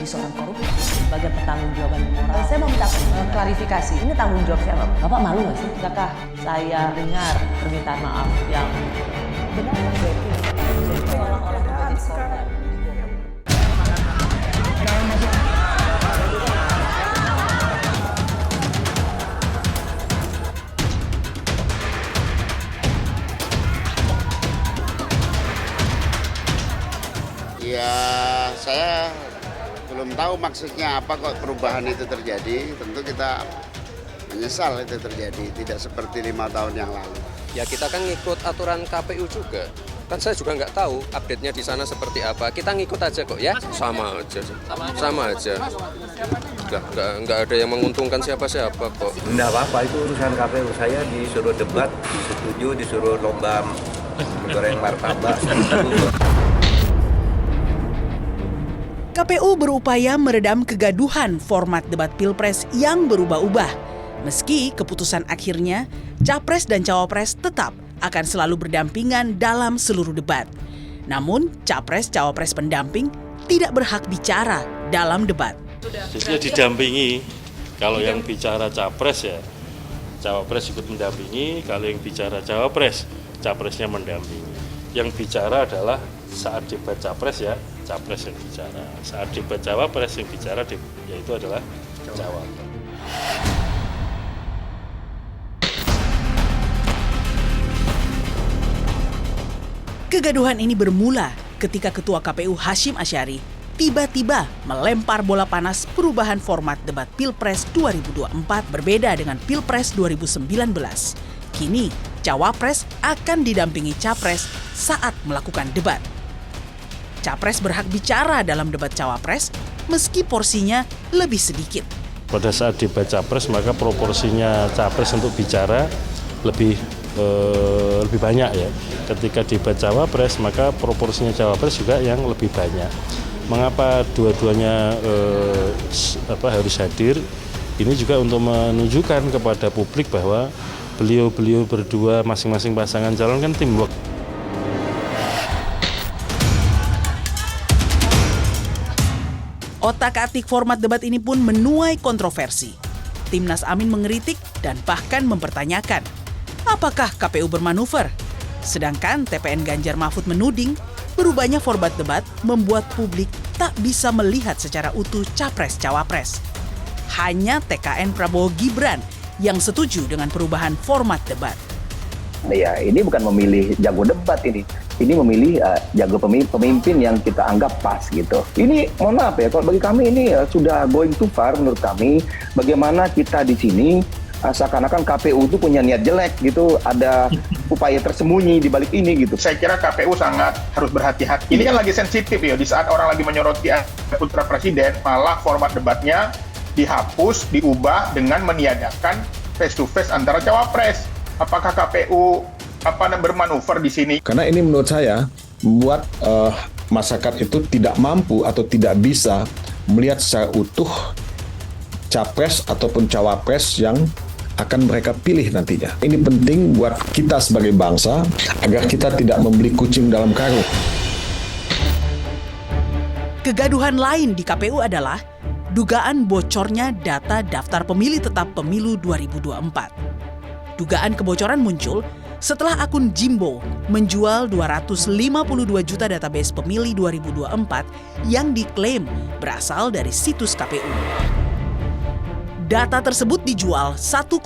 seorang koruptor sebagai pertanggungjawaban moral. Saya mau minta klarifikasi, ini tanggung jawab siapa? Bapak malu nggak sih? Apakah saya dengar permintaan maaf yang benar berarti seolah-olah menjadi korban? Ya, saya belum tahu maksudnya apa kok perubahan itu terjadi. Tentu kita menyesal itu terjadi, tidak seperti 5 tahun yang lalu. Ya kita kan ngikut aturan KPU juga. Kan saya juga nggak tahu update-nya di sana seperti apa. Kita ngikut aja kok ya. Sama aja. Nggak ada yang menguntungkan siapa-siapa kok. Nggak apa-apa, itu urusan KPU. Saya disuruh debat, setuju, disuruh lomba goreng martabak. KPU berupaya meredam kegaduhan format debat Pilpres yang berubah-ubah. Meski keputusan akhirnya, Capres dan Cawapres tetap akan selalu berdampingan dalam seluruh debat. Namun, Capres-Cawapres pendamping tidak berhak bicara dalam debat. Jadi didampingi, kalau yang bicara Capres ya, Cawapres ikut mendampingi, kalau yang bicara Cawapres, Capresnya mendampingi. Yang bicara adalah saat debat Capres ya, Capres yang bicara. Saat debat Cawapres yang bicara yaitu adalah Cawapres. Kegaduhan ini bermula ketika Ketua KPU Hashim Asyari tiba-tiba melempar bola panas perubahan format debat Pilpres 2024 berbeda dengan Pilpres 2019. Kini, Cawapres akan didampingi Capres saat melakukan debat. Capres berhak bicara dalam debat Cawapres meski porsinya lebih sedikit. Pada saat debat Capres maka proporsinya Capres untuk bicara lebih banyak ya. Ketika debat Cawapres maka proporsinya Cawapres juga yang lebih banyak. Mengapa dua-duanya harus hadir? Ini juga untuk menunjukkan kepada publik bahwa beliau berdua masing-masing pasangan calon kan teamwork. Otak-atik format debat ini pun menuai kontroversi. Timnas Amin mengkritik dan bahkan mempertanyakan, apakah KPU bermanuver? Sedangkan TPN Ganjar Mahfud menuding, berubahnya format debat membuat publik tak bisa melihat secara utuh Capres-Cawapres. Hanya TKN Prabowo Gibran yang setuju dengan perubahan format debat. Ya, ini bukan memilih jago debat ini. Ini memilih jago pemimpin yang kita anggap pas gitu. Ini mohon maaf ya, kalau bagi kami ini sudah going too far menurut kami. Bagaimana kita di sini seakan-akan KPU itu punya niat jelek gitu, ada upaya tersembunyi di balik ini gitu. Saya kira KPU sangat harus berhati-hati. Ini kan lagi sensitif ya, di saat orang lagi menyoroti putra presiden, malah format debatnya dihapus, diubah dengan meniadakan face to face antara cawapres. Apakah KPU bermanuver di sini? Karena ini menurut saya membuat masyarakat itu tidak mampu atau tidak bisa melihat secara utuh capres ataupun cawapres yang akan mereka pilih nantinya. Ini penting buat kita sebagai bangsa agar kita tidak membeli kucing dalam karung. Kegaduhan lain di KPU adalah dugaan bocornya data daftar pemilih tetap pemilu 2024. Dugaan kebocoran muncul setelah akun Jimbo menjual 252 juta database pemilih 2024 yang diklaim berasal dari situs KPU. Data tersebut dijual 1,1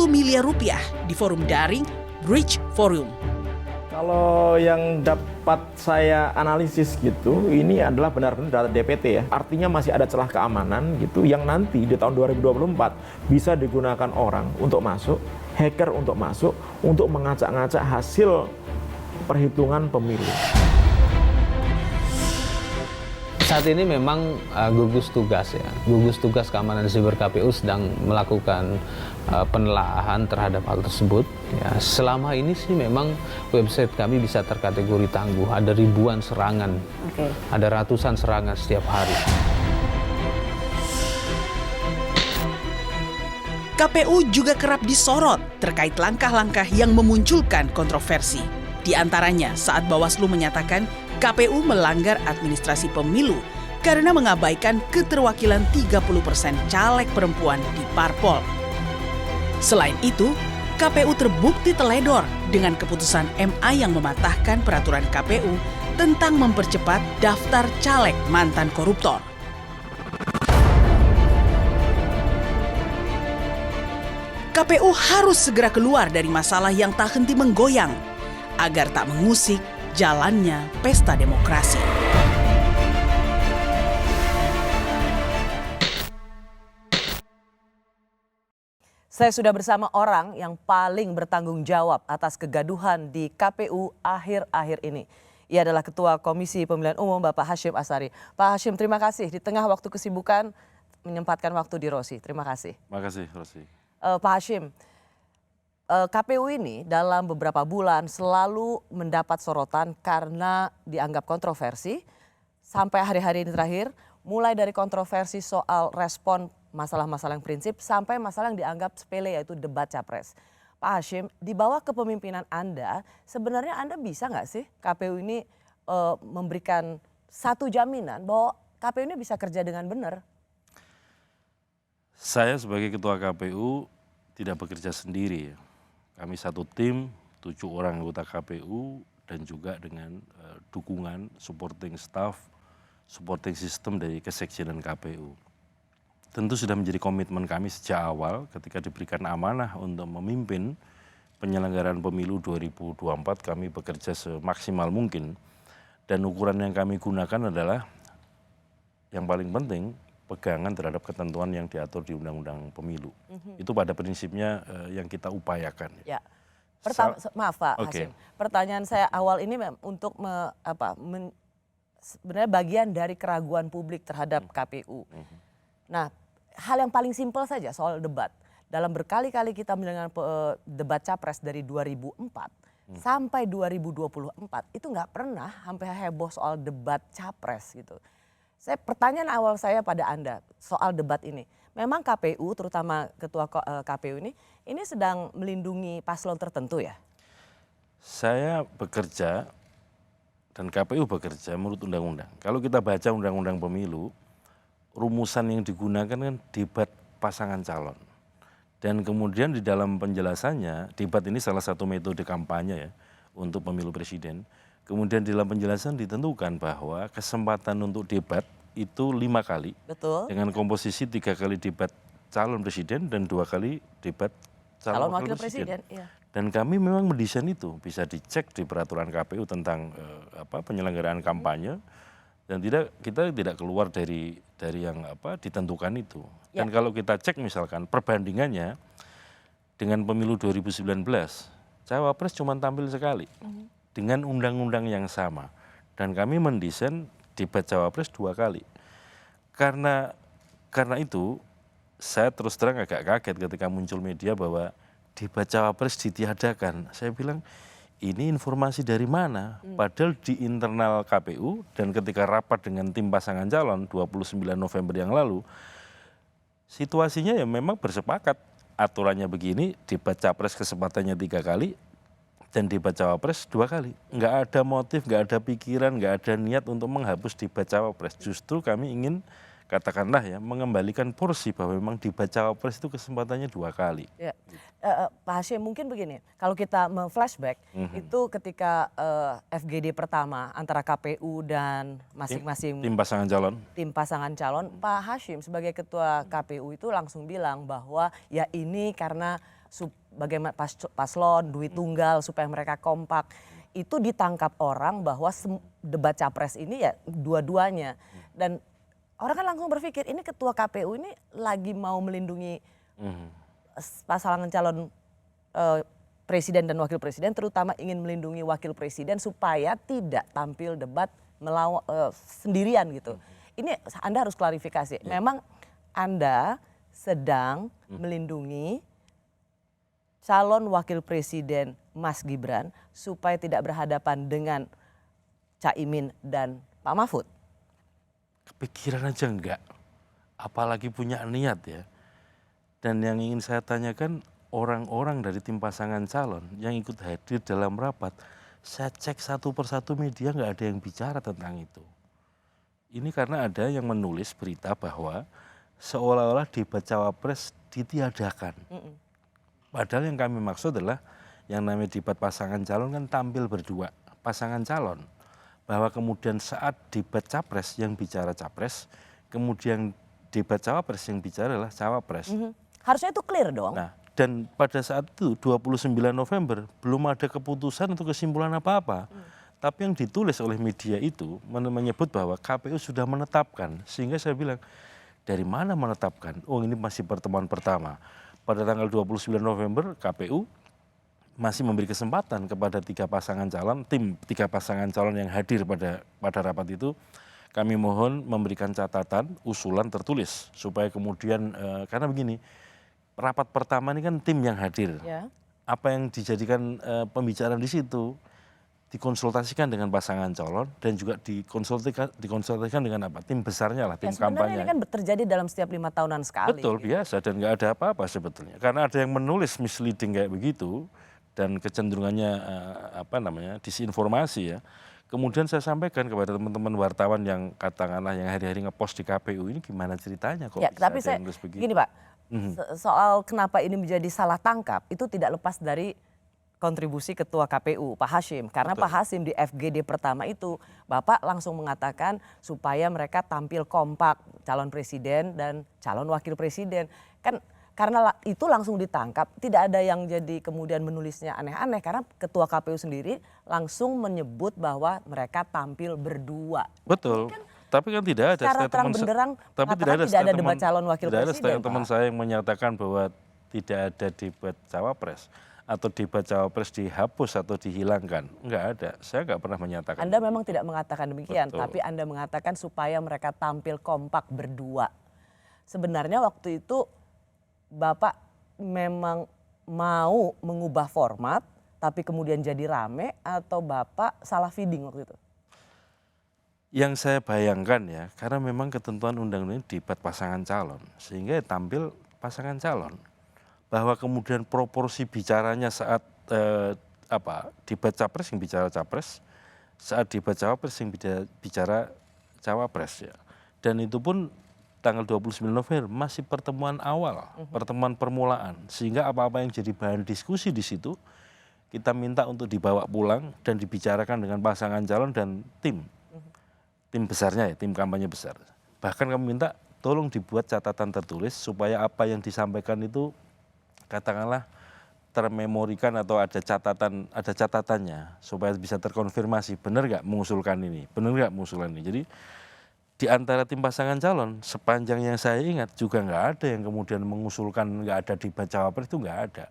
miliar rupiah di forum daring Bridge Forum. Kalau yang dapat saya analisis gitu, ini adalah benar-benar data DPT ya. Artinya masih ada celah keamanan gitu yang nanti di tahun 2024 bisa digunakan orang untuk masuk, hacker untuk masuk, untuk mengacak-ngacak hasil perhitungan pemilu. Saat ini memang gugus tugas keamanan siber KPU sedang melakukan penelaahan terhadap hal tersebut. Ya, selama ini sih memang website kami bisa terkategori tangguh. Ada ribuan serangan, ada ratusan serangan setiap hari. KPU juga kerap disorot terkait langkah-langkah yang memunculkan kontroversi. Di antaranya saat Bawaslu menyatakan KPU melanggar administrasi pemilu karena mengabaikan keterwakilan 30% caleg perempuan di parpol. Selain itu, KPU terbukti teledor dengan keputusan MA yang mematahkan peraturan KPU tentang mempercepat daftar caleg mantan koruptor. KPU harus segera keluar dari masalah yang tak henti menggoyang agar tak mengusik jalannya pesta demokrasi. Saya sudah bersama orang yang paling bertanggung jawab atas kegaduhan di KPU akhir-akhir ini. Ia adalah Ketua Komisi Pemilihan Umum Bapak Hashim Asyari. Pak Hashim, terima kasih di tengah waktu kesibukan menyempatkan waktu di Rosi. Terima kasih. Terima kasih, Rosi. Pak Hashim, KPU ini dalam beberapa bulan selalu mendapat sorotan karena dianggap kontroversi. Sampai hari-hari ini terakhir, mulai dari kontroversi soal respon masalah-masalah yang prinsip sampai masalah yang dianggap sepele yaitu debat capres. Pak Hashim, di bawah kepemimpinan Anda, sebenarnya Anda bisa nggak sih KPU ini memberikan satu jaminan bahwa KPU ini bisa kerja dengan benar? Saya sebagai Ketua KPU tidak bekerja sendiri. Kami satu tim, 7 orang anggota KPU dan juga dengan dukungan supporting staff, supporting system dari kesekjenan KPU. Tentu sudah menjadi komitmen kami sejak awal ketika diberikan amanah untuk memimpin penyelenggaraan pemilu 2024, kami bekerja semaksimal mungkin. Dan ukuran yang kami gunakan adalah yang paling penting, pegangan terhadap ketentuan yang diatur di Undang-Undang Pemilu. Itu pada prinsipnya yang kita upayakan. Ya. Maaf Pak Hashim, pertanyaan saya awal ini untuk sebenarnya bagian dari keraguan publik terhadap KPU. Nah, hal yang paling simpel saja soal debat. Dalam berkali-kali kita mendengar debat capres dari 2004 sampai 2024 itu nggak pernah sampai heboh soal debat capres gitu. Pertanyaan awal saya pada Anda soal debat ini. Memang KPU, terutama Ketua KPU ini sedang melindungi paslon tertentu ya? Saya bekerja dan KPU bekerja menurut undang-undang. Kalau kita baca undang-undang pemilu, rumusan yang digunakan kan debat pasangan calon. Dan kemudian di dalam penjelasannya, debat ini salah satu metode kampanye ya untuk pemilu presiden. Kemudian di dalam penjelasan ditentukan bahwa kesempatan untuk debat itu 5 kali. Betul. Dengan komposisi 3 kali debat calon presiden dan 2 kali debat calon wakil presiden. Iya. Dan kami memang mendesain itu, bisa dicek di peraturan KPU tentang penyelenggaraan kampanye. Dan kita tidak keluar dari yang ditentukan itu. Dan kalau kita cek misalkan perbandingannya dengan pemilu 2019, cawapres cuma tampil sekali dengan undang-undang yang sama. Dan kami mendesain debat cawapres 2 kali. Karena itu saya terus terang agak kaget ketika muncul media bahwa debat cawapres ditiadakan. Saya bilang, ini informasi dari mana? Padahal di internal KPU dan ketika rapat dengan tim pasangan calon 29 November yang lalu, situasinya ya memang bersepakat. Aturannya begini, debat capres kesempatannya 3 kali dan debat cawapres 2 kali. Nggak ada motif, nggak ada pikiran, nggak ada niat untuk menghapus debat cawapres. Justru kami ingin katakanlah ya mengembalikan porsi bahwa memang debat cawapres itu kesempatannya 2 kali. Ya. Pak Hashim, mungkin begini, kalau kita flashback itu ketika FGD pertama antara KPU dan masing-masing tim pasangan calon, Pak Hashim sebagai ketua KPU itu langsung bilang bahwa ya ini karena bagaimana paslon duit tunggal supaya mereka kompak. Itu ditangkap orang bahwa debat capres ini ya dua-duanya. Dan orang kan langsung berpikir ini ketua KPU ini lagi mau melindungi pasangan calon presiden dan wakil presiden, terutama ingin melindungi wakil presiden supaya tidak tampil debat sendirian gitu. Ini Anda harus klarifikasi. Memang Anda sedang melindungi calon wakil presiden Mas Gibran supaya tidak berhadapan dengan Caimin dan Pak Mahfud? Kepikiran aja enggak, apalagi punya niat ya. Dan yang ingin saya tanyakan, orang-orang dari tim pasangan calon yang ikut hadir dalam rapat, saya cek satu persatu media nggak ada yang bicara tentang itu. ini karena ada yang menulis berita bahwa seolah-olah debat cawapres ditiadakan. Padahal yang kami maksud adalah yang namanya debat pasangan calon kan tampil berdua, pasangan calon. Bahwa kemudian saat debat capres yang bicara capres, kemudian debat cawapres yang bicara adalah cawapres. Harusnya itu clear dong. Nah, dan pada saat itu 29 November belum ada keputusan atau kesimpulan apa-apa. Tapi yang ditulis oleh media itu menyebut bahwa KPU sudah menetapkan. Sehingga saya bilang, dari mana menetapkan? Oh, ini masih pertemuan pertama. Pada tanggal 29 November KPU masih memberi kesempatan kepada 3 pasangan calon, tim 3 pasangan calon yang hadir pada rapat itu, kami mohon memberikan catatan, usulan tertulis supaya kemudian karena begini, rapat pertama ini kan tim yang hadir. Ya. Apa yang dijadikan pembicaraan di situ dikonsultasikan dengan pasangan calon dan juga dikonsultasikan dengan apa? Tim besarnya lah, tim Sebenarnya kampanye. ini kan terjadi dalam setiap 5 tahunan sekali. Betul, biasa dan nggak ada apa-apa sebetulnya. Karena ada yang menulis misleading kayak begitu dan kecenderungannya disinformasi ya. Kemudian saya sampaikan kepada teman-teman wartawan yang katakanlah yang hari-hari ngepost di KPU ini gimana ceritanya kok Ya, bisa tapi ada saya yang nulis begitu. gini Pak, soal kenapa ini menjadi salah tangkap itu tidak lepas dari kontribusi Ketua KPU Pak Hashim. Karena Betul. Pak Hashim di FGD pertama itu Bapak langsung mengatakan supaya mereka tampil kompak calon presiden dan calon wakil presiden. Kan karena itu langsung ditangkap, tidak ada yang jadi kemudian menulisnya aneh-aneh karena Ketua KPU sendiri langsung menyebut bahwa mereka tampil berdua. Betul. Tapi kan tidak ada Secara terang benderang mengatakan tidak ada debat calon wakil tidak presiden. ada teman Pak. saya yang menyatakan bahwa tidak ada debat cawapres atau debat cawapres dihapus atau dihilangkan. Enggak ada. Saya enggak pernah menyatakan. Anda memang tidak mengatakan demikian, Betul. tapi Anda mengatakan supaya mereka tampil kompak berdua. Sebenarnya waktu itu Bapak memang mau mengubah format, tapi kemudian jadi rame atau Bapak salah feeding waktu itu? Yang saya bayangkan ya, karena memang ketentuan undang-undang debat pasangan calon, sehingga tampil pasangan calon. Bahwa kemudian proporsi bicaranya saat debat capres yang bicara capres, saat debat cawapres yang bicara cawapres ya. Dan itu pun tanggal 29 November masih pertemuan awal, pertemuan permulaan. Sehingga apa-apa yang jadi bahan diskusi di situ, kita minta untuk dibawa pulang dan dibicarakan dengan pasangan calon dan tim besarnya ya, tim kampanye besar. Bahkan kami minta tolong dibuat catatan tertulis supaya apa yang disampaikan itu katakanlah termemorikan atau ada catatannya supaya bisa terkonfirmasi benar nggak mengusulkan ini, benar nggak mengusulkan ini. Jadi di antara tim pasangan calon sepanjang yang saya ingat juga nggak ada yang kemudian mengusulkan nggak ada debat cawapres itu nggak ada.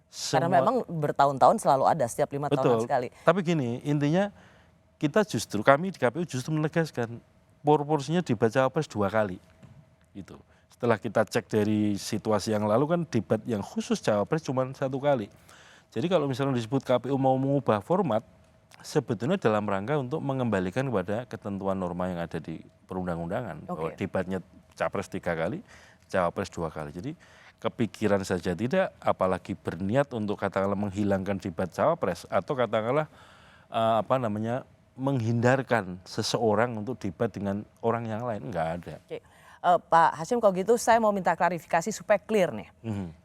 Karena memang bertahun-tahun selalu ada setiap 5 tahunan sekali. Tapi gini intinya kami di KPU justru menegaskan proporsinya debat cawapres 2 kali. Gitu. Setelah kita cek dari situasi yang lalu kan debat yang khusus cawapres cuma 1 kali. Jadi kalau misalnya disebut KPU mau mengubah format, sebetulnya dalam rangka untuk mengembalikan kepada ketentuan norma yang ada di perundang-undangan. Bahwa debatnya capres 3 kali, cawapres 2 kali. Jadi kepikiran saja tidak, apalagi berniat untuk katakanlah menghilangkan debat cawapres atau katakanlah menghindarkan seseorang untuk debat dengan orang yang lain, enggak ada. Oke. Pak Hashim kalau gitu saya mau minta klarifikasi supaya clear nih.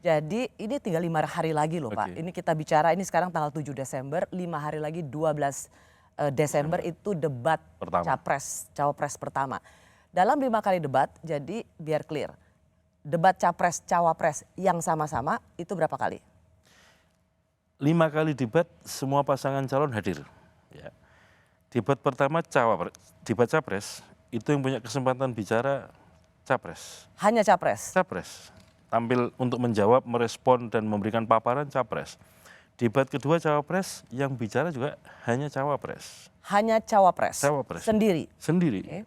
Jadi ini tinggal 5 hari lagi loh Pak. Ini kita bicara ini sekarang tanggal 7 Desember, 5 hari lagi 12 Desember itu debat cawapres pertama. Dalam 5 kali debat, jadi biar clear. Debat capres cawapres yang sama-sama itu berapa kali? 5 kali debat semua pasangan calon hadir. Ya. Debat pertama debat capres itu yang punya kesempatan bicara capres. Hanya capres? Capres. Tampil untuk menjawab, merespon, dan memberikan paparan capres. Debat kedua cawapres, yang bicara juga hanya cawapres. Hanya cawapres? Cawapres. Sendiri? Sendiri. Okay.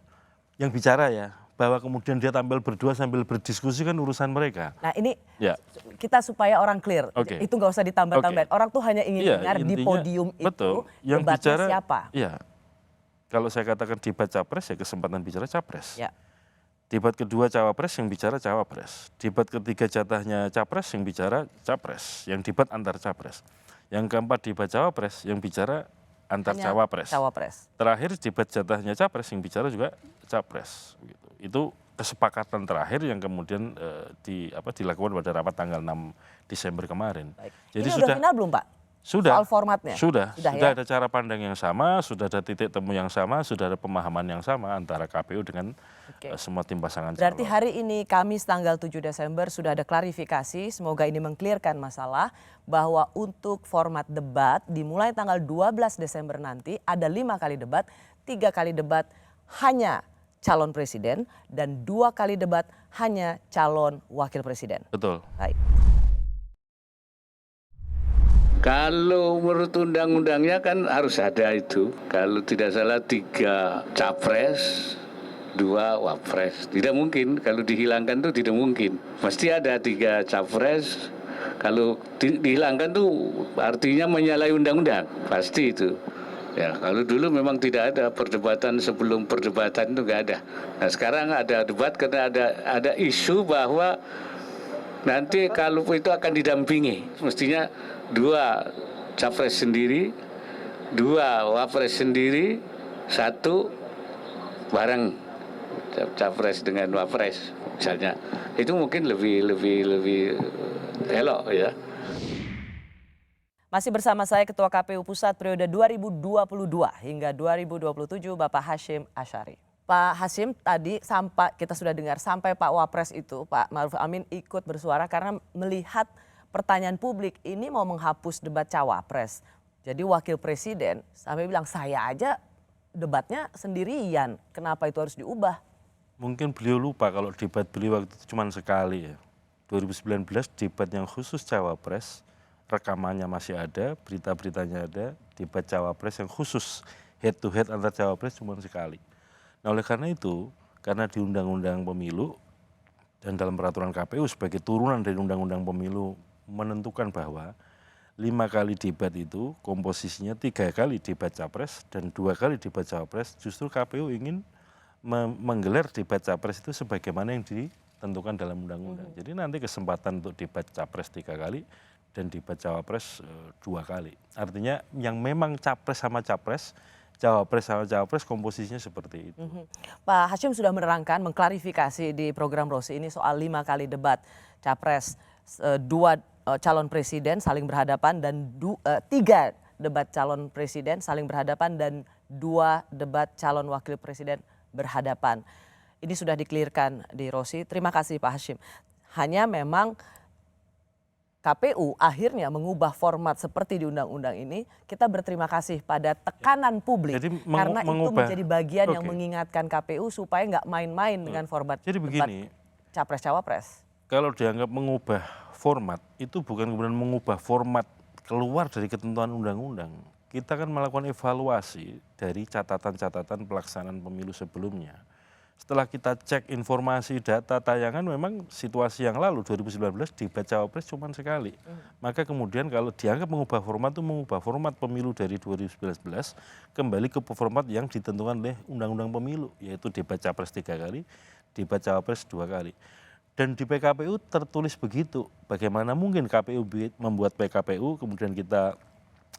Yang bicara ya, bahwa kemudian dia tampil berdua sambil berdiskusi kan urusan mereka. Nah ini kita supaya orang clear, itu nggak usah ditambah-tambahin. Orang tuh hanya ingin dengar di podium betul, itu yang debatnya bicara, siapa. Iya, kalau saya katakan debat capres ya kesempatan bicara capres. Ya. Debat kedua cawapres yang bicara cawapres. Debat ketiga jatahnya capres yang bicara capres. Yang debat antar capres. Yang keempat debat cawapres yang bicara antar Hanya cawapres. Terakhir debat jatahnya capres, yang bicara juga capres. Gitu. Itu kesepakatan terakhir yang kemudian dilakukan pada rapat tanggal 6 Desember kemarin. Baik. Jadi ini udah final belum Pak? Sudah. Soal formatnya? Sudah ya? ada cara pandang yang sama, sudah ada titik temu yang sama, sudah ada pemahaman yang sama antara KPU dengan semua tim pasangan. Berarti hari ini Kamis tanggal 7 Desember sudah ada klarifikasi, semoga ini mengklirkan masalah bahwa untuk format debat dimulai tanggal 12 Desember nanti ada 5 kali debat, 3 kali debat hanya calon presiden dan 2 kali debat hanya calon wakil presiden. Betul. Baik. Kalau menurut undang-undangnya kan harus ada itu. Kalau tidak salah 3 capres, 2 wapres. Tidak mungkin, kalau dihilangkan itu tidak mungkin. Pasti ada 3 capres. Kalau dihilangkan tuh artinya menyalahi undang-undang. Pasti itu. Ya, kalau dulu memang tidak ada perdebatan sebelum perdebatan itu nggak ada. Nah sekarang ada debat karena ada isu bahwa nanti kalau itu akan didampingi. Mestinya 2 capres sendiri, 2 wapres sendiri, 1 bareng capres dengan wapres misalnya. Itu mungkin lebih elok ya. Masih bersama saya Ketua KPU Pusat periode 2022 hingga 2027 Bapak Hasyim Asyari. Pak Hasyim, tadi kita sudah dengar sampai Pak Wapres itu, Pak Ma'ruf Amin ikut bersuara karena melihat pertanyaan publik ini mau menghapus debat cawapres. Jadi wakil presiden sampai bilang saya aja debatnya sendirian, kenapa itu harus diubah? Mungkin beliau lupa kalau debat beliau waktu itu cuma sekali ya. 2019 debat yang khusus cawapres, rekamannya masih ada, berita-beritanya ada, debat cawapres yang khusus head to head antar cawapres cuma sekali. Nah oleh karena itu, karena di Undang-Undang Pemilu dan dalam peraturan KPU sebagai turunan dari Undang-Undang Pemilu menentukan bahwa 5 kali debat itu komposisinya 3 kali debat capres dan 2 kali debat cawapres, justru KPU ingin menggelar debat capres itu sebagaimana yang ditentukan dalam undang-undang. Jadi nanti kesempatan untuk debat capres 3 kali dan debat cawapres 2 kali. Artinya yang memang capres sama capres, cawapres sama cawapres komposisinya seperti itu. Pak Hasyim sudah menerangkan, mengklarifikasi di program Rosi ini soal 5 kali debat capres, 2 calon presiden saling berhadapan dan 3 debat calon presiden saling berhadapan dan 2 debat calon wakil presiden berhadapan. Ini sudah dikelirkan di Rosi. Terima kasih Pak Hasyim. Hanya memang KPU akhirnya mengubah format seperti di undang-undang ini. Kita berterima kasih pada tekanan publik. Jadi karena itu menjadi bagian yang mengingatkan KPU supaya nggak main-main dengan format debat capres-cawapres. Kalau dianggap mengubah format, itu bukan kemudian mengubah format keluar dari ketentuan undang-undang. Kita kan melakukan evaluasi dari catatan-catatan pelaksanaan pemilu sebelumnya. Setelah kita cek informasi, data, tayangan, memang situasi yang lalu 2019 debat cawapres cuma sekali. Maka kemudian kalau dianggap mengubah format itu mengubah format pemilu dari 2019 kembali ke format yang ditentukan oleh Undang-Undang Pemilu, yaitu debat capres 3 kali, debat cawapres 2 kali. Dan di PKPU tertulis begitu. Bagaimana mungkin KPU membuat PKPU kemudian kita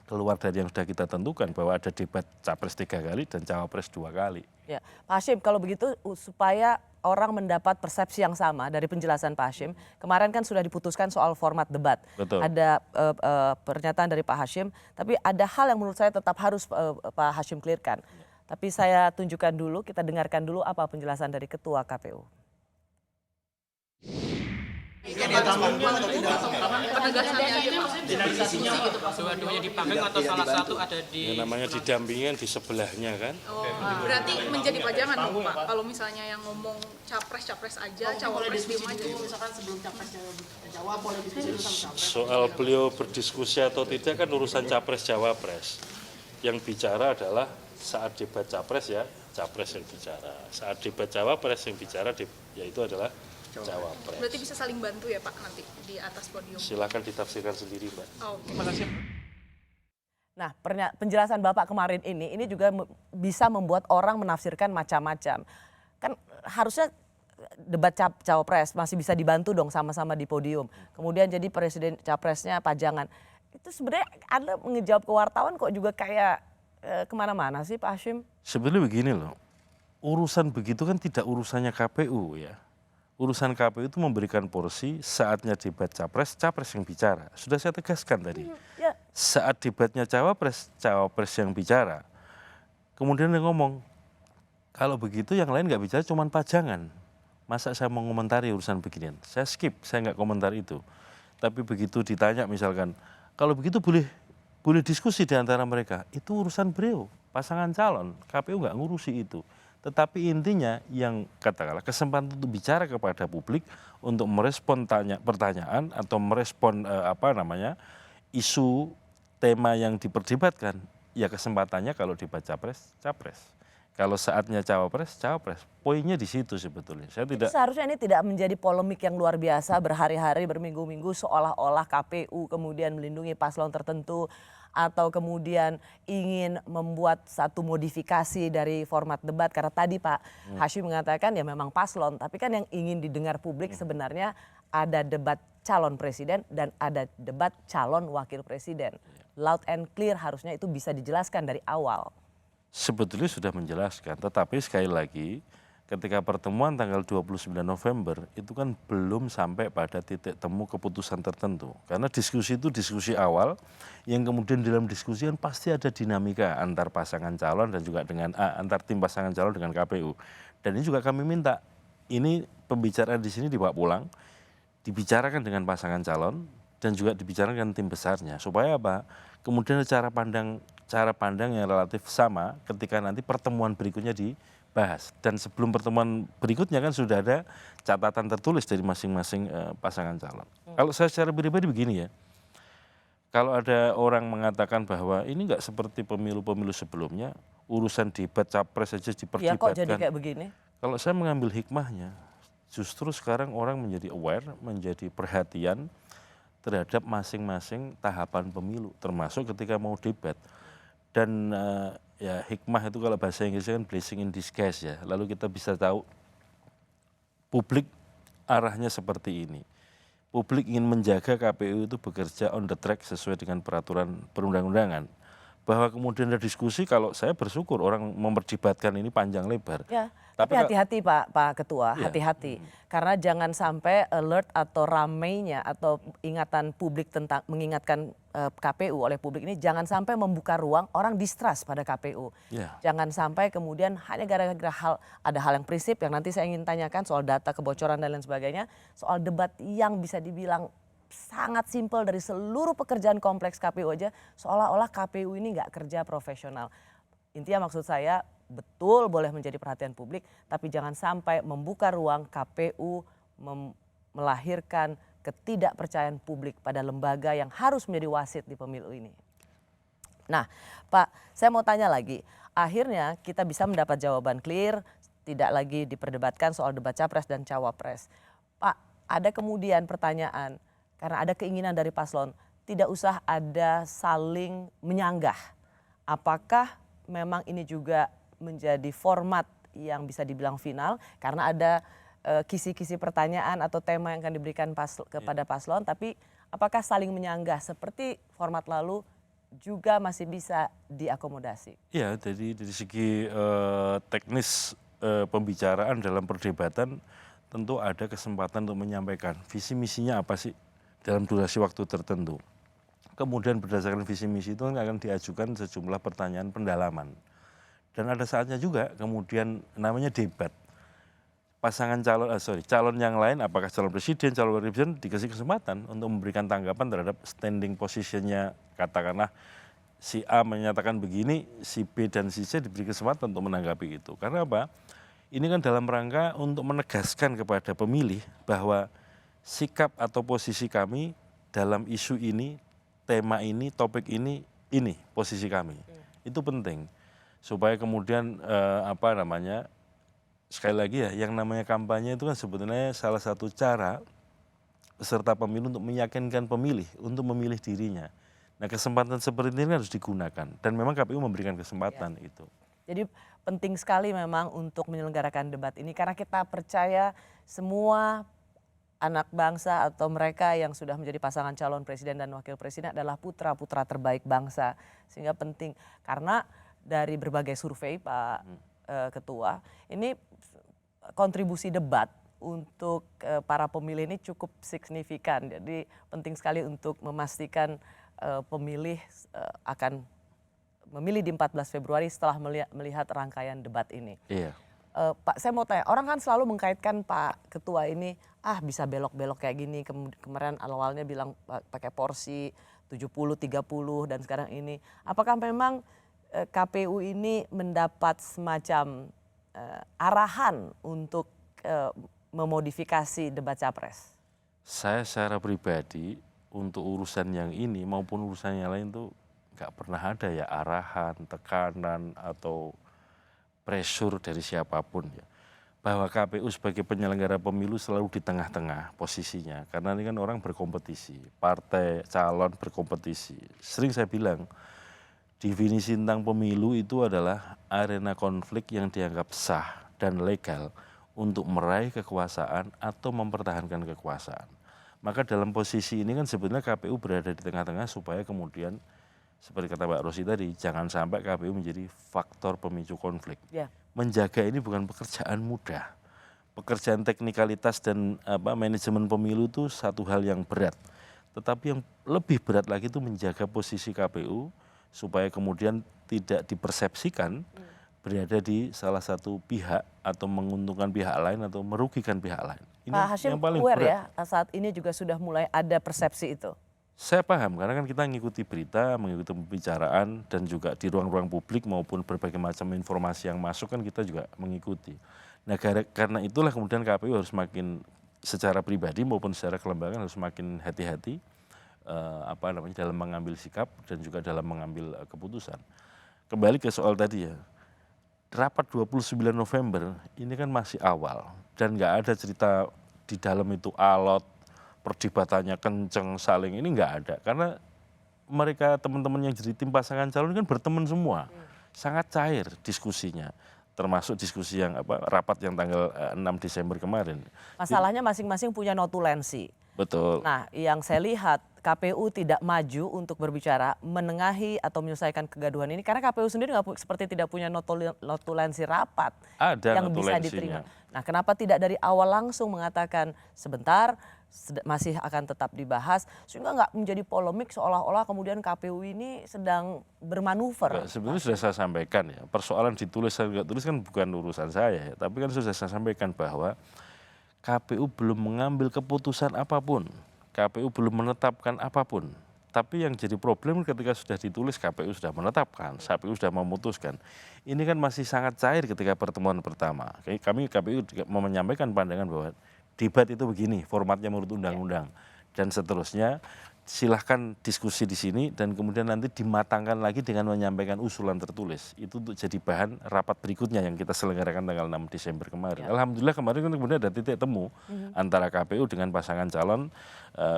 keluar dari yang sudah kita tentukan bahwa ada debat capres 3 kali dan cawapres 2 kali. Ya, Pak Hasyim, kalau begitu supaya orang mendapat persepsi yang sama dari penjelasan Pak Hasyim, kemarin kan sudah diputuskan soal format debat. Betul. Ada pernyataan dari Pak Hasyim, tapi ada hal yang menurut saya tetap harus Pak Hasyim clearkan. Tapi saya tunjukkan dulu, kita dengarkan dulu apa penjelasan dari Ketua KPU. Penegasannya itu tidak diskusi gitu Pak. Dua-duanya dipanggil atau salah satu ada di... Ya, namanya didampingin di sebelahnya kan. Oh, berarti menjadi pajangan dong Pak. Kalau misalnya yang ngomong capres aja, cawapres diem aja. Misalkan sebelum capres jawab boleh diskusi sama capres. Soal beliau berdiskusi atau tidak kan urusan capres cawapres. Yang bicara adalah saat debat capres ya, capres yang bicara. Saat debat cawapres yang bicara yaitu adalah cawapres. Berarti bisa saling bantu ya Pak nanti di atas podium. Silakan ditafsirkan sendiri Mbak. Oh, terima kasih. Nah, penjelasan Bapak kemarin ini juga bisa membuat orang menafsirkan macam-macam. Kan harusnya debat cawapres masih bisa dibantu dong sama-sama di podium. Kemudian jadi presiden capresnya pajangan. Itu sebenarnya Anda ngejawab ke wartawan kok juga kayak kemana-mana sih Pak Hashim? Sebetulnya begini loh, urusan begitu kan tidak urusannya KPU ya. Urusan KPU itu memberikan porsi saatnya debat capres, capres yang bicara. Sudah saya tegaskan tadi. Ya. Saat debatnya cawapres, cawapres yang bicara. Kemudian dia ngomong, kalau begitu yang lain nggak bicara cuman pajangan. Masa saya mau komentari urusan beginian? Saya skip, saya nggak komentar itu. Tapi begitu ditanya misalkan, kalau begitu boleh diskusi di antara mereka. Itu urusan beliau, pasangan calon. KPU nggak ngurusi itu. Tetapi intinya yang katakanlah kesempatan untuk bicara kepada publik untuk merespon pertanyaan atau merespon isu tema yang diperdebatkan, ya kesempatannya kalau debat capres, capres. Kalau saatnya cawapres, cawapres. Poinnya di situ sebetulnya. Saya tidak. Seharusnya ini tidak menjadi polemik yang luar biasa berhari-hari, berminggu-minggu seolah-olah KPU kemudian melindungi paslon tertentu atau kemudian ingin membuat satu modifikasi dari format debat. Karena tadi Pak Hashim mengatakan ya memang paslon, tapi kan yang ingin didengar publik sebenarnya ada debat calon presiden dan ada debat calon wakil presiden. Loud and clear harusnya itu bisa dijelaskan dari awal. Sebetulnya sudah menjelaskan, tetapi sekali lagi ketika pertemuan tanggal 29 November itu kan belum sampai pada titik temu keputusan tertentu. Karena diskusi itu diskusi awal yang kemudian dalam diskusi kan pasti ada dinamika antar pasangan calon dan juga dengan antar tim pasangan calon dengan KPU. Dan ini juga kami minta, ini pembicaraan di sini dibawa pulang, dibicarakan dengan pasangan calon dan juga dibicarakan dengan tim besarnya. Supaya apa? Kemudian cara pandang yang relatif sama ketika nanti pertemuan berikutnya dibahas. Dan sebelum pertemuan berikutnya kan sudah ada catatan tertulis dari masing-masing pasangan calon. Kalau saya secara pribadi begini ya, kalau ada orang mengatakan bahwa ini nggak seperti pemilu-pemilu sebelumnya, urusan debat capres saja diperdebatkan. Ya kok jadi kayak begini? Kalau saya mengambil hikmahnya, justru sekarang orang menjadi aware, menjadi perhatian terhadap masing-masing tahapan pemilu, termasuk ketika mau debat. Dan ya hikmah itu kalau bahasa Inggrisnya kan blessing in disguise ya. Lalu kita bisa tahu publik arahnya seperti ini. Publik ingin menjaga KPU itu bekerja on the track sesuai dengan peraturan perundang-undangan. Bahwa kemudian ada diskusi, kalau saya bersyukur orang memperdebatkan ini panjang lebar. Ya, tapi hati-hati Pak Ketua, hati-hati. Karena jangan sampai alert atau ramainya atau ingatan publik tentang mengingatkan KPU oleh publik ini jangan sampai membuka ruang orang distrust pada KPU. Jangan sampai kemudian hanya gara-gara ada hal yang prinsip yang nanti saya ingin tanyakan soal data kebocoran dan lain sebagainya, soal debat yang bisa dibilang sangat simpel dari seluruh pekerjaan kompleks KPU aja, seolah-olah KPU ini nggak kerja profesional. Intinya maksud saya betul boleh menjadi perhatian publik, tapi jangan sampai membuka ruang KPU melahirkan ketidakpercayaan publik pada lembaga yang harus menjadi wasit di pemilu ini. Nah Pak, saya mau tanya lagi, akhirnya kita bisa mendapat jawaban clear, tidak lagi diperdebatkan soal debat capres dan cawapres. Pak, ada kemudian pertanyaan, karena ada keinginan dari paslon, tidak usah ada saling menyanggah. Apakah memang ini juga menjadi format yang bisa dibilang final, karena ada kisi-kisi pertanyaan atau tema yang akan diberikan kepada paslon, tapi apakah saling menyanggah seperti format lalu juga masih bisa diakomodasi? Iya, jadi dari segi teknis pembicaraan dalam perdebatan tentu ada kesempatan untuk menyampaikan visi misinya apa sih dalam durasi waktu tertentu. Kemudian berdasarkan visi misi itu akan diajukan sejumlah pertanyaan pendalaman. Dan ada saatnya juga kemudian namanya debat. Pasangan calon yang lain, apakah calon presiden, calon wakil presiden dikasih kesempatan untuk memberikan tanggapan terhadap standing positionnya, katakanlah si A menyatakan begini, si B dan si C diberi kesempatan untuk menanggapi itu. Karena apa? Ini kan dalam rangka untuk menegaskan kepada pemilih bahwa sikap atau posisi kami dalam isu ini, tema ini, topik ini posisi kami. Itu penting supaya kemudian sekali lagi ya, yang namanya kampanye itu kan sebetulnya salah satu cara peserta pemilu untuk meyakinkan pemilih untuk memilih dirinya. Nah kesempatan seperti ini harus digunakan dan memang KPU memberikan kesempatan itu. Jadi penting sekali memang untuk menyelenggarakan debat ini karena kita percaya semua anak bangsa atau mereka yang sudah menjadi pasangan calon presiden dan wakil presiden adalah putra-putra terbaik bangsa. Sehingga penting karena dari berbagai survei Pak Ketua, ini kontribusi debat untuk para pemilih ini cukup signifikan. Jadi penting sekali untuk memastikan pemilih akan memilih di 14 Februari setelah melihat rangkaian debat ini. Iya. Pak, saya mau tanya, orang kan selalu mengkaitkan Pak Ketua ini, bisa belok-belok kayak gini, kemarin awalnya bilang pakai porsi 70-30 dan sekarang ini. Apakah memang KPU ini mendapat semacam arahan untuk memodifikasi debat capres? Saya secara pribadi untuk urusan yang ini maupun urusan yang lain tuh nggak pernah ada ya arahan, tekanan atau pressure dari siapapun ya. Bahwa KPU sebagai penyelenggara pemilu selalu di tengah-tengah posisinya. Karena ini kan orang berkompetisi, partai, calon berkompetisi. Sering saya bilang, definisi tentang pemilu itu adalah arena konflik yang dianggap sah dan legal untuk meraih kekuasaan atau mempertahankan kekuasaan. Maka dalam posisi ini kan sebenarnya KPU berada di tengah-tengah supaya kemudian seperti kata Mbak Rosi tadi, jangan sampai KPU menjadi faktor pemicu konflik. Yeah. Menjaga ini bukan pekerjaan mudah. Pekerjaan teknikalitas dan manajemen pemilu itu satu hal yang berat. Tetapi yang lebih berat lagi itu menjaga posisi KPU supaya kemudian tidak dipersepsikan berada di salah satu pihak atau menguntungkan pihak lain atau merugikan pihak lain. Ini Pak Hashim yang paling aware berat. ya, saat ini juga sudah mulai ada persepsi itu. Saya paham, karena kan kita mengikuti berita, mengikuti pembicaraan, dan juga di ruang-ruang publik maupun berbagai macam informasi yang masuk kan kita juga mengikuti. Nah karena itulah kemudian KPU harus makin secara pribadi maupun secara kelembagaan harus makin hati-hati dalam mengambil sikap dan juga dalam mengambil keputusan. Kembali ke soal tadi ya, rapat 29 November ini kan masih awal dan nggak ada cerita di dalam itu alot, perdebatannya kenceng, saling ini nggak ada. Karena mereka teman-teman yang jadi tim pasangan calon kan berteman semua, sangat cair diskusinya, termasuk diskusi yang rapat yang tanggal 6 Desember kemarin. Masalahnya masing-masing punya notulensi. Betul. Nah, yang saya lihat KPU tidak maju untuk berbicara, menengahi atau menyelesaikan kegaduhan ini karena KPU sendiri seperti tidak punya notulensi rapat Ada yang bisa notulensinya. diterima. Nah, kenapa tidak dari awal langsung mengatakan sebentar masih akan tetap dibahas sehingga nggak menjadi polemik seolah-olah kemudian KPU ini sedang bermanuver. Sebenarnya sudah saya sampaikan ya, persoalan ditulis atau nggak tulis kan bukan urusan saya ya, tapi kan sudah saya sampaikan bahwa KPU belum mengambil keputusan apapun, KPU belum menetapkan apapun. Tapi yang jadi problem ketika sudah ditulis KPU sudah menetapkan, KPU sudah memutuskan. Ini kan masih sangat cair ketika pertemuan pertama. Kami KPU mau menyampaikan pandangan bahwa debat itu begini, formatnya menurut undang-undang. Dan seterusnya silahkan diskusi di sini dan kemudian nanti dimatangkan lagi dengan menyampaikan usulan tertulis. Itu untuk jadi bahan rapat berikutnya yang kita selenggarakan tanggal 6 Desember kemarin. Alhamdulillah kemarin kan kemudian ada titik temu antara KPU dengan pasangan calon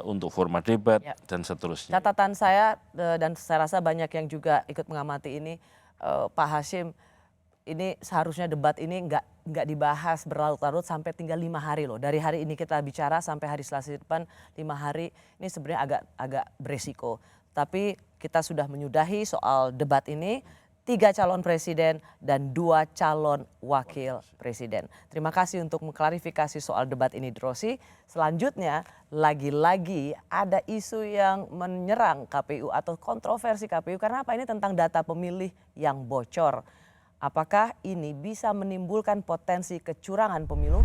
untuk format debat dan seterusnya. Catatan saya dan saya rasa banyak yang juga ikut mengamati ini, Pak Hashim, ini seharusnya debat ini nggak dibahas berlarut-larut sampai tinggal 5 hari loh. Dari hari ini kita bicara sampai hari Selasa depan 5 hari ini sebenarnya agak beresiko. Tapi kita sudah menyudahi soal debat ini, 3 calon presiden dan 2 calon wakil presiden. Terima kasih untuk mengklarifikasi soal debat ini, Drosi. Selanjutnya lagi-lagi ada isu yang menyerang KPU atau kontroversi KPU karena apa? Ini tentang data pemilih yang bocor. Apakah ini bisa menimbulkan potensi kecurangan pemilu?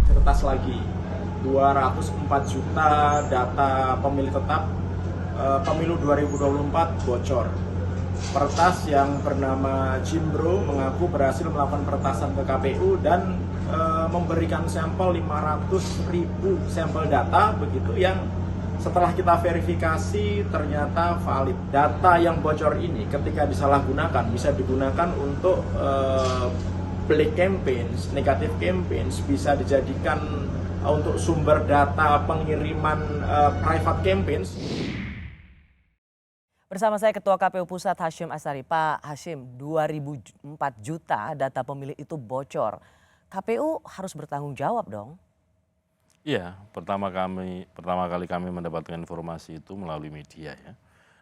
Kertas lagi, 204 juta data pemilih tetap pemilu 2024 bocor. Peretas yang bernama Jimbro mengaku berhasil melakukan peretasan ke KPU dan memberikan sampel 500.000 sampel data begitu yang setelah kita verifikasi ternyata valid. Data yang bocor ini ketika disalahgunakan bisa digunakan untuk black campaigns, negative campaigns, bisa dijadikan untuk sumber data pengiriman private campaigns. Bersama saya Ketua KPU Pusat Hashim Asyari. Pak Hashim, 2004 juta data pemilih itu bocor. KPU harus bertanggung jawab dong. Iya, pertama kali kami mendapatkan informasi itu melalui media ya.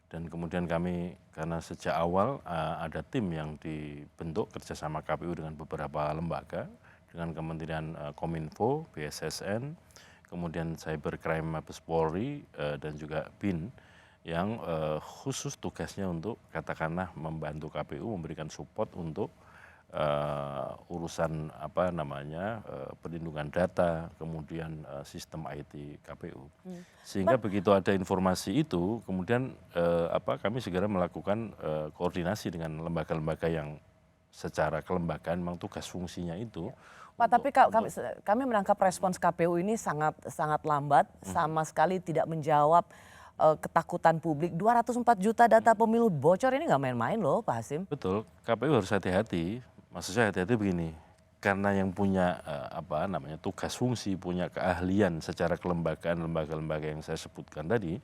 Dan kemudian kami karena sejak awal ada tim yang dibentuk kerjasama KPU dengan beberapa lembaga, dengan Kementerian Kominfo, BSSN, kemudian Cybercrime Mabes Polri, dan juga BIN yang khusus tugasnya untuk katakanlah membantu KPU memberikan support untuk urusan perlindungan data, kemudian sistem IT KPU. Sehingga begitu ada informasi itu, kemudian kami segera melakukan koordinasi dengan lembaga-lembaga yang secara kelembagaan memang tugas fungsinya itu. Pak, tapi kami menangkap respons KPU ini sangat lambat, sama sekali tidak menjawab ketakutan publik. 204 juta data pemilu bocor ini nggak main-main loh, Pak Hasyim. Betul, KPU harus hati-hati. Maksud saya hati-hati begini, karena yang punya tugas fungsi, punya keahlian secara kelembagaan, lembaga-lembaga yang saya sebutkan tadi,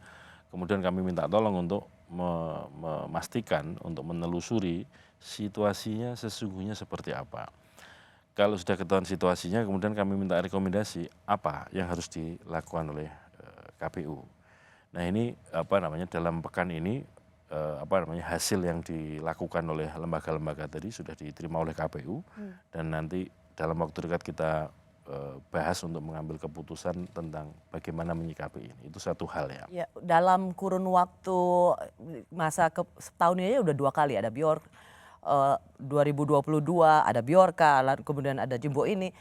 kemudian kami minta tolong untuk memastikan, untuk menelusuri situasinya sesungguhnya seperti apa. Kalau sudah ketahuan situasinya, kemudian kami minta rekomendasi apa yang harus dilakukan oleh KPU. Nah ini dalam pekan ini hasil yang dilakukan oleh lembaga-lembaga tadi sudah diterima oleh KPU dan nanti dalam waktu dekat kita bahas untuk mengambil keputusan tentang bagaimana menyikapi ini. Itu satu hal ya. Ya, dalam kurun waktu masa setahun ini udah 2 kali ada Bjork, 2022 ada Bjorka, kemudian ada Jumbo ini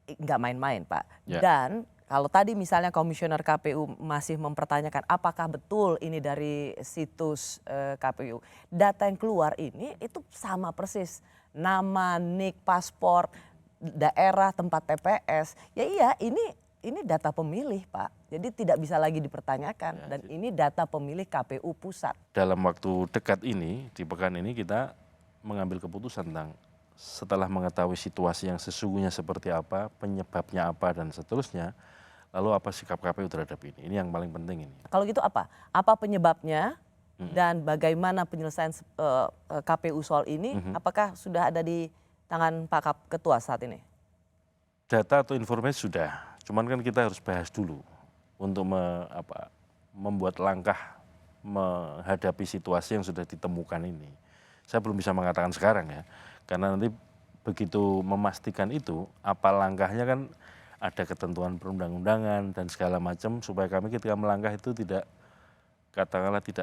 nggak main-main Pak. Ya. Dan kalau tadi misalnya komisioner KPU masih mempertanyakan apakah betul ini dari situs KPU, data yang keluar ini itu sama persis, nama, nik, paspor, daerah, tempat TPS. Ya iya, ini data pemilih Pak, jadi tidak bisa lagi dipertanyakan dan ini data pemilih KPU pusat. Dalam waktu dekat ini, di pekan ini kita mengambil keputusan tentang setelah mengetahui situasi yang sesungguhnya seperti apa, penyebabnya apa dan seterusnya. Lalu apa sikap KPU terhadap ini? Ini yang paling penting ini. Kalau gitu apa? Apa penyebabnya dan bagaimana penyelesaian KPU soal ini? Apakah sudah ada di tangan Pak Ketua saat ini? Data atau informasi sudah. Cuman kan kita harus bahas dulu untuk membuat langkah menghadapi situasi yang sudah ditemukan ini. Saya belum bisa mengatakan sekarang ya. Karena nanti begitu memastikan itu, apa langkahnya kan ada ketentuan perundang-undangan dan segala macam supaya kami ketika melangkah itu tidak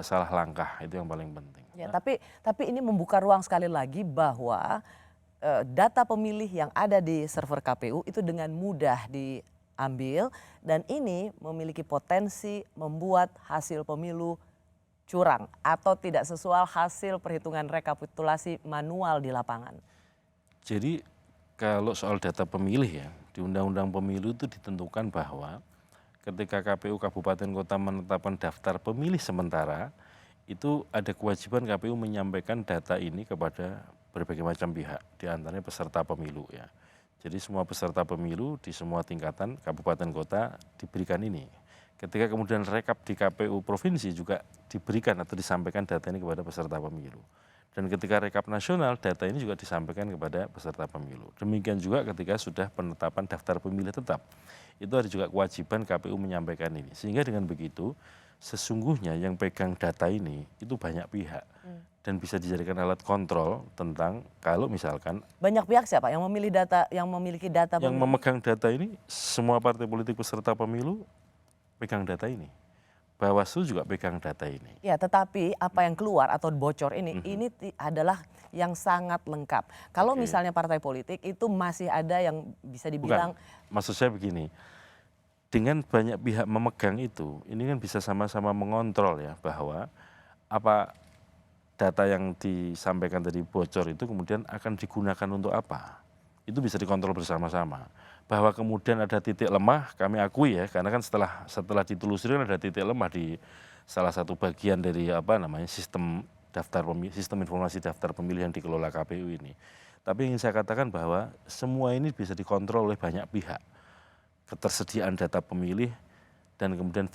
salah langkah, itu yang paling penting. Ya, tapi ini membuka ruang sekali lagi bahwa data pemilih yang ada di server KPU itu dengan mudah diambil dan ini memiliki potensi membuat hasil pemilu curang atau tidak sesuai hasil perhitungan rekapitulasi manual di lapangan. Jadi kalau soal data pemilih ya, di Undang-Undang Pemilu itu ditentukan bahwa ketika KPU Kabupaten Kota menetapkan daftar pemilih sementara, itu ada kewajiban KPU menyampaikan data ini kepada berbagai macam pihak, di antaranya peserta pemilu ya. Jadi semua peserta pemilu di semua tingkatan kabupaten kota diberikan ini. Ketika kemudian rekap di KPU provinsi juga diberikan atau disampaikan data ini kepada peserta pemilu. Dan ketika rekap nasional, data ini juga disampaikan kepada peserta pemilu. Demikian juga ketika sudah penetapan daftar pemilih tetap. Itu ada juga kewajiban KPU menyampaikan ini. Sehingga dengan begitu, sesungguhnya yang pegang data ini itu banyak pihak. Dan bisa dijadikan alat kontrol tentang kalau misalkan... Banyak pihak siapa yang memilih data, yang memiliki data yang memegang data ini, semua partai politik peserta pemilu pegang data ini. Bawaslu juga pegang data ini. Ya, tetapi apa yang keluar atau bocor ini adalah yang sangat lengkap. Kalau misalnya partai politik itu masih ada yang bisa dibilang... Bukan. Maksud saya begini, dengan banyak pihak memegang itu, ini kan bisa sama-sama mengontrol ya bahwa apa data yang disampaikan tadi bocor itu kemudian akan digunakan untuk apa. Itu bisa dikontrol bersama-sama. Bahwa kemudian ada titik lemah, kami akui ya, karena kan setelah ditelusuri ada titik lemah di salah satu bagian dari sistem informasi daftar pemilih yang dikelola KPU ini. Tapi ingin saya katakan bahwa semua ini bisa dikontrol oleh banyak pihak. Ketersediaan data pemilih dan kemudian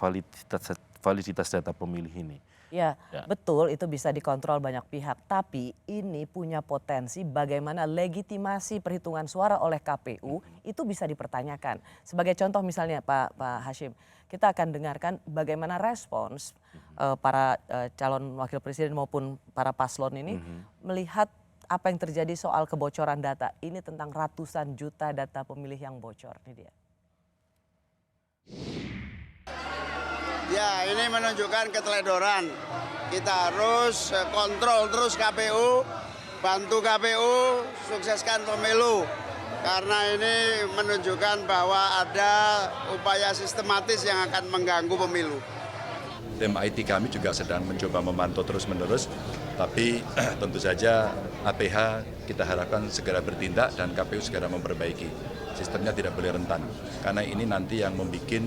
validitas data pemilih ini. Ya, betul itu bisa dikontrol banyak pihak. Tapi ini punya potensi bagaimana legitimasi perhitungan suara oleh KPU itu bisa dipertanyakan. Sebagai contoh misalnya Pak Hashim, kita akan dengarkan bagaimana respons para calon wakil presiden maupun para paslon ini melihat apa yang terjadi soal kebocoran data. Ini tentang ratusan juta data pemilih yang bocor. Ini dia. Ya, ini menunjukkan keteledoran. Kita harus kontrol terus KPU, bantu KPU, sukseskan pemilu. Karena ini menunjukkan bahwa ada upaya sistematis yang akan mengganggu pemilu. Tim IT kami juga sedang mencoba memantau terus-menerus, tapi tentu saja APH kita harapkan segera bertindak dan KPU segera memperbaiki. Sistemnya tidak boleh rentan, karena ini nanti yang membuat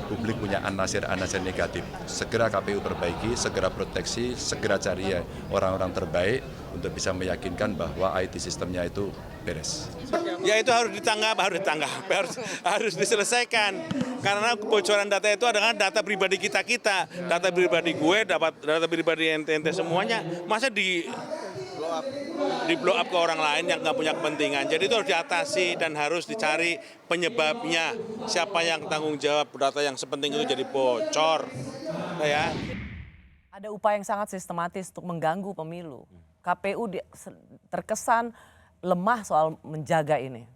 publik punya anasir-anasir negatif. Segera KPU perbaiki, segera proteksi, segera cari orang-orang terbaik untuk bisa meyakinkan bahwa IT sistemnya itu beres. Ya itu harus ditangkap, harus diselesaikan. Karena kebocoran data itu adalah data pribadi kita, data pribadi gue, data pribadi ente semuanya, masa di blow up ke orang lain yang nggak punya kepentingan. Jadi itu harus diatasi dan harus dicari penyebabnya. Siapa yang tanggung jawab data yang sepenting itu jadi bocor. Ya. Ada upaya yang sangat sistematis untuk mengganggu pemilu. KPU terkesan lemah soal menjaga ini.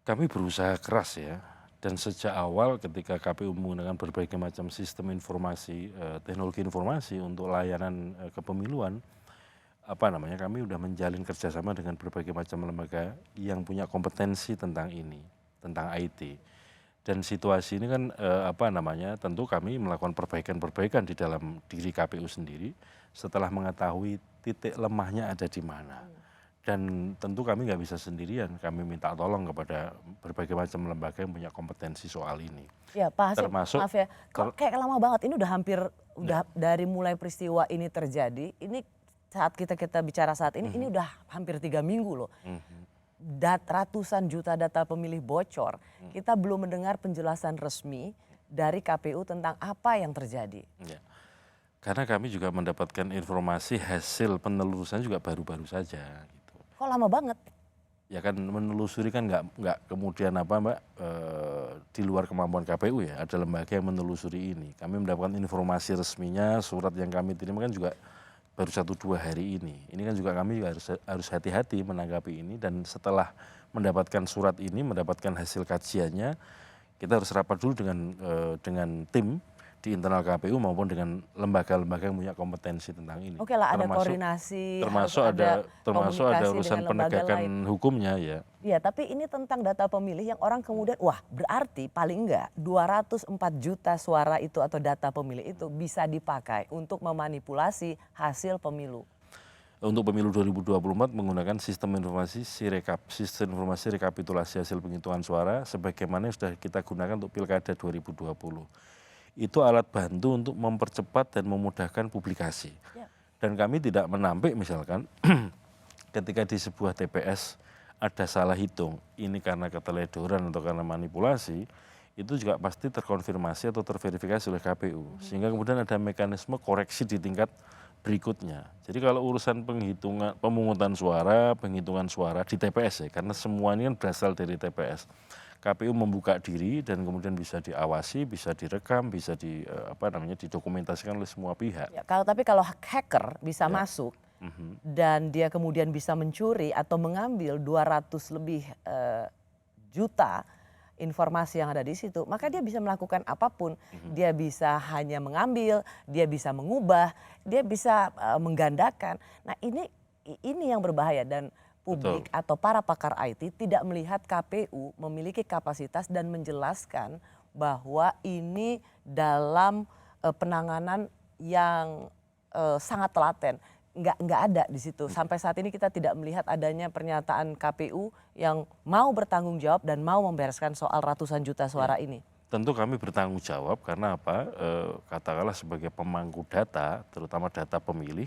Kami berusaha keras ya. Dan sejak awal ketika KPU menggunakan berbagai macam sistem informasi, teknologi informasi untuk layanan kepemiluan, kami sudah menjalin kerjasama dengan berbagai macam lembaga yang punya kompetensi tentang ini, tentang IT. Dan situasi ini kan tentu kami melakukan perbaikan-perbaikan di dalam diri KPU sendiri setelah mengetahui titik lemahnya ada di mana. Dan tentu kami nggak bisa sendirian, kami minta tolong kepada berbagai macam lembaga yang punya kompetensi soal ini. Ya Pak Hashim, termasuk, maaf ya, kok kayak lama banget, ini udah dari mulai peristiwa ini terjadi, ini saat kita bicara saat ini, ini udah hampir 3 minggu loh. Ratusan juta data pemilih bocor, kita belum mendengar penjelasan resmi dari KPU tentang apa yang terjadi. Ya. Karena kami juga mendapatkan informasi hasil penelusuran juga baru-baru saja. Gitu. Kok lama banget? Ya kan menelusuri kan nggak kemudian di luar kemampuan KPU ya. Ada lembaga yang menelusuri ini. Kami mendapatkan informasi resminya, surat yang kami terima kan juga baru 1-2 hari ini. Ini kan juga kami juga harus hati-hati menanggapi ini, dan setelah mendapatkan surat ini, mendapatkan hasil kajiannya, kita harus rapat dulu dengan tim di internal KPU maupun dengan lembaga-lembaga yang punya kompetensi tentang ini. Oke lah, ada koordinasi, termasuk ada urusan penegakan hukumnya ya. Iya, tapi ini tentang data pemilih yang orang kemudian, wah berarti paling enggak 204 juta suara itu atau data pemilih itu bisa dipakai untuk memanipulasi hasil pemilu. Untuk pemilu 2024 menggunakan sistem informasi rekapitulasi hasil penghitungan suara sebagaimana yang sudah kita gunakan untuk Pilkada 2020. Itu alat bantu untuk mempercepat dan memudahkan publikasi. Ya. Dan kami tidak menampik misalkan ketika di sebuah TPS ada salah hitung, ini karena keteledoran atau karena manipulasi, itu juga pasti terkonfirmasi atau terverifikasi oleh KPU. Sehingga kemudian ada mekanisme koreksi di tingkat berikutnya. Jadi kalau urusan penghitungan suara di TPS ya, karena semua ini kan berasal dari TPS. KPU membuka diri dan kemudian bisa diawasi, bisa direkam, bisa didokumentasikan oleh semua pihak. Ya, tapi kalau hacker bisa masuk dan dia kemudian bisa mencuri atau mengambil 200 lebih juta informasi yang ada di situ, maka dia bisa melakukan apapun. Dia bisa hanya mengambil, dia bisa mengubah, dia bisa menggandakan. Nah ini yang berbahaya, dan publik atau para pakar IT tidak melihat KPU memiliki kapasitas dan menjelaskan bahwa ini dalam penanganan yang sangat telaten. Nggak ada di situ. Sampai saat ini kita tidak melihat adanya pernyataan KPU yang mau bertanggung jawab dan mau membereskan soal ratusan juta suara ini. Tentu kami bertanggung jawab karena katakanlah sebagai pemangku data, terutama data pemilih,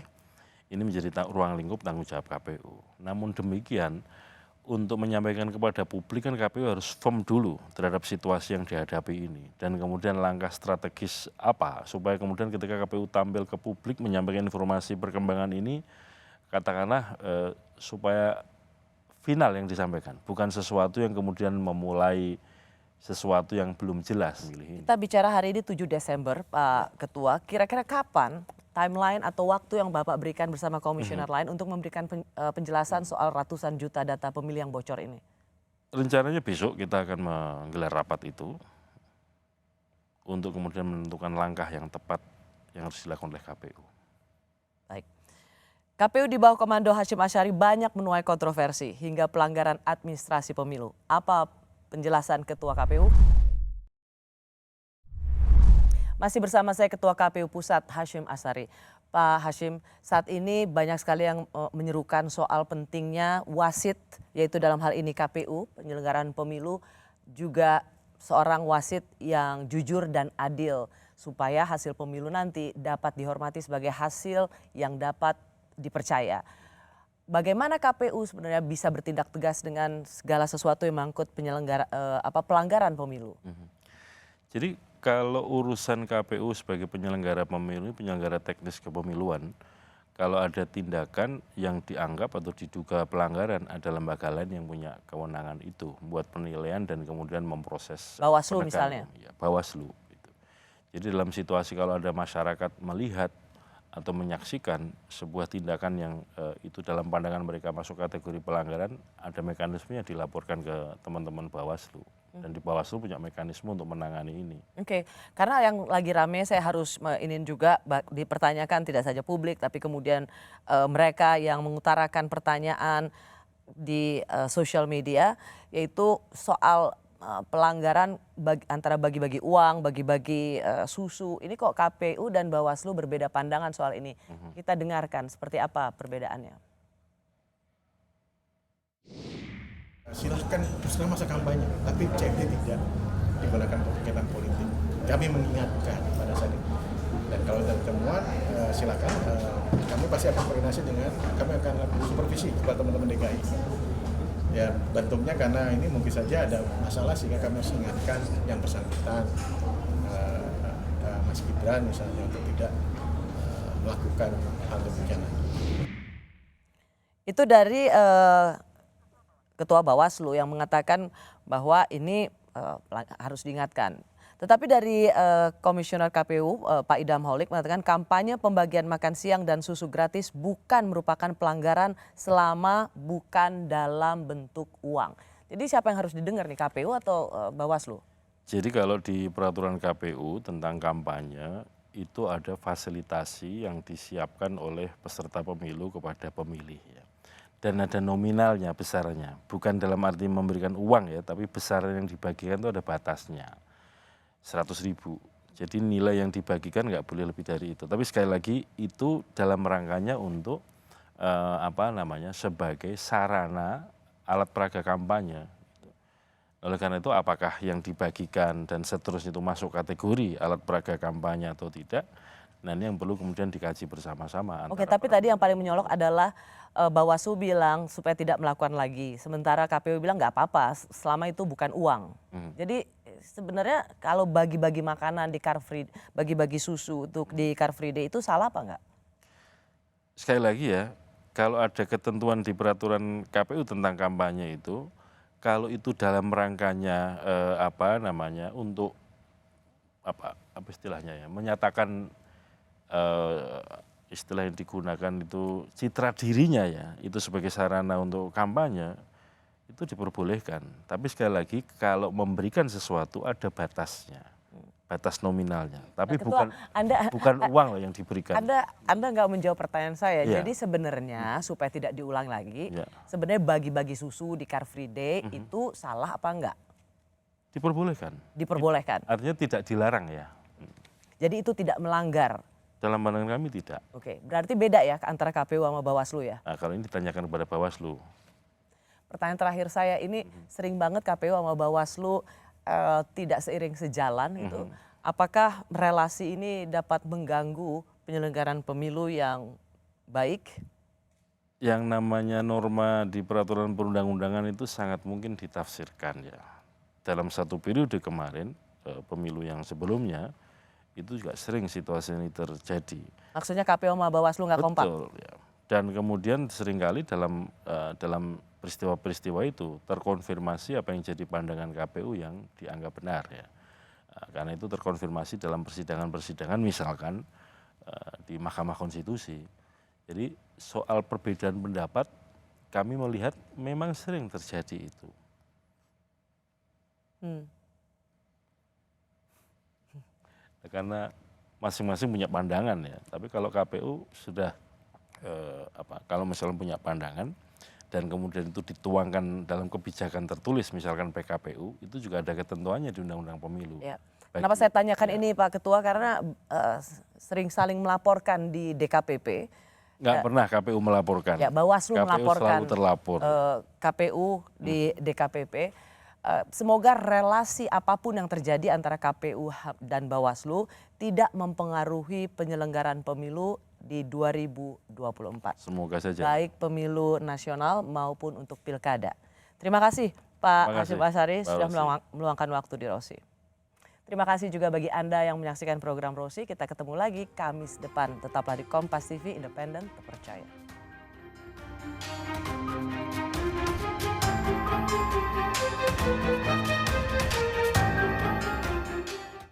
ini menjadi ruang lingkup tanggung jawab KPU. Namun demikian, untuk menyampaikan kepada publik kan KPU harus firm dulu terhadap situasi yang dihadapi ini. Dan kemudian langkah strategis apa supaya kemudian ketika KPU tampil ke publik menyampaikan informasi perkembangan ini, katakanlah supaya final yang disampaikan, bukan sesuatu yang kemudian memulai sesuatu yang belum jelas. Kita bicara hari ini 7 Desember, Pak Ketua, kira-kira kapan timeline atau waktu yang Bapak berikan bersama komisioner lain untuk memberikan penjelasan soal ratusan juta data pemilih yang bocor ini? Rencananya besok kita akan menggelar rapat itu untuk kemudian menentukan langkah yang tepat yang harus dilakukan oleh KPU. Baik. KPU di bawah komando Hashim Asyari banyak menuai kontroversi hingga pelanggaran administrasi pemilu. Apa penjelasan Ketua KPU? Masih bersama saya Ketua KPU Pusat Hashim Asyari. Pak Hashim, saat ini banyak sekali yang menyerukan soal pentingnya wasit, yaitu dalam hal ini KPU, penyelenggaraan pemilu, juga seorang wasit yang jujur dan adil, supaya hasil pemilu nanti dapat dihormati sebagai hasil yang dapat dipercaya. Bagaimana KPU sebenarnya bisa bertindak tegas dengan segala sesuatu yang mengangkut pelanggaran pemilu? Jadi kalau urusan KPU sebagai penyelenggara pemilu, penyelenggara teknis kepemiluan, kalau ada tindakan yang dianggap atau diduga pelanggaran, ada lembaga lain yang punya kewenangan itu, buat penilaian dan kemudian memproses. Bawaslu misalnya? Ya, Bawaslu. Gitu. Jadi dalam situasi kalau ada masyarakat melihat atau menyaksikan sebuah tindakan yang itu dalam pandangan mereka masuk kategori pelanggaran, ada mekanismenya dilaporkan ke teman-teman Bawaslu. Dan di Bawaslu punya mekanisme untuk menangani ini. Oke, karena yang lagi rame saya harus ingin juga dipertanyakan tidak saja publik, tapi kemudian mereka yang mengutarakan pertanyaan di sosial media, yaitu soal pelanggaran antara bagi-bagi uang, bagi-bagi susu. Ini kok KPU dan Bawaslu berbeda pandangan soal ini. Kita dengarkan seperti apa perbedaannya. Silahkan masa kampanye, tapi CFD tidak digunakan untuk kegiatan politik. Kami mengingatkan pada saat itu. Dan kalau ada temuan, silakan. Kami pasti akan koordinasi dengan, kami akan supervisi kepada teman-teman DKI. Ya bentuknya karena ini mungkin saja ada masalah sehingga kami harus ingatkan yang bersangkutan, Mas Gibran misalnya, untuk tidak melakukan hal demikian. Itu dari Ketua Bawaslu yang mengatakan bahwa ini harus diingatkan. Tetapi dari Komisioner KPU Pak Idham Holik mengatakan kampanye pembagian makan siang dan susu gratis bukan merupakan pelanggaran selama bukan dalam bentuk uang. Jadi siapa yang harus didengar nih, KPU atau Bawaslu? Jadi kalau di peraturan KPU tentang kampanye itu ada fasilitasi yang disiapkan oleh peserta pemilu kepada pemilih ya. Dan ada nominalnya, besarnya. Bukan dalam arti memberikan uang ya, tapi besar yang dibagikan itu ada batasnya. 100.000. Jadi nilai yang dibagikan nggak boleh lebih dari itu. Tapi sekali lagi itu dalam rangkanya untuk sebagai sarana alat peraga kampanye. Oleh karena itu apakah yang dibagikan dan seterusnya itu masuk kategori alat peraga kampanye atau tidak? Nah ini yang perlu kemudian dikaji bersama-sama. Oke, tapi tadi yang paling menyolok adalah Bawaslu bilang supaya tidak melakukan lagi. Sementara KPU bilang nggak apa-apa selama itu bukan uang. Jadi sebenarnya kalau bagi-bagi makanan di Car Free, bagi-bagi susu untuk di Car Free Day itu salah apa enggak? Sekali lagi ya, kalau ada ketentuan di peraturan KPU tentang kampanye itu, kalau itu dalam rangkanya untuk apa istilahnya ya, menyatakan istilah yang digunakan itu citra dirinya ya, itu sebagai sarana untuk kampanye, itu diperbolehkan. Tapi sekali lagi kalau memberikan sesuatu ada batasnya, batas nominalnya. Tapi Ketua, bukan uang loh yang diberikan. Anda nggak menjawab pertanyaan saya. Ya. Jadi sebenarnya supaya tidak diulang lagi, sebenarnya bagi-bagi susu di Car Free Day itu salah apa enggak? Diperbolehkan. Diperbolehkan. Artinya tidak dilarang ya. Jadi itu tidak melanggar. Dalam pandangan kami tidak. Oke, berarti beda ya antara KPU sama Bawaslu ya? Nah, kalau ini ditanyakan kepada Bawaslu. Pertanyaan terakhir saya ini sering banget KPU sama Bawaslu tidak seiring sejalan itu. Apakah relasi ini dapat mengganggu penyelenggaraan pemilu yang baik? Yang namanya norma di peraturan perundang-undangan itu sangat mungkin ditafsirkan ya. Dalam satu periode kemarin, pemilu yang sebelumnya, itu juga sering situasi ini terjadi. Maksudnya KPU sama Bawaslu nggak kompak? Betul ya. Dan kemudian seringkali dalam peristiwa-peristiwa itu terkonfirmasi apa yang jadi pandangan KPU yang dianggap benar ya. Karena itu terkonfirmasi dalam persidangan-persidangan misalkan di Mahkamah Konstitusi. Jadi soal perbedaan pendapat kami melihat memang sering terjadi itu. Karena masing-masing punya pandangan ya. Tapi kalau KPU sudah kalau misalnya punya pandangan dan kemudian itu dituangkan dalam kebijakan tertulis misalkan PKPU, itu juga ada ketentuannya di Undang-Undang Pemilu. Ya. Kenapa saya tanyakan ini Pak Ketua, karena sering saling melaporkan di DKPP. Nggak pernah KPU melaporkan. Ya, Bawaslu KPU melaporkan selalu terlapor. KPU di DKPP. Semoga relasi apapun yang terjadi antara KPU dan Bawaslu tidak mempengaruhi penyelenggaraan pemilu di 2024. Semoga saja. Baik pemilu nasional maupun untuk pilkada. Terima kasih Pak Hashim Asyari sudah meluangkan waktu di Rosi. Terima kasih juga bagi Anda yang menyaksikan program Rosi. Kita ketemu lagi Kamis depan. Tetaplah di Kompas TV, independen, terpercaya.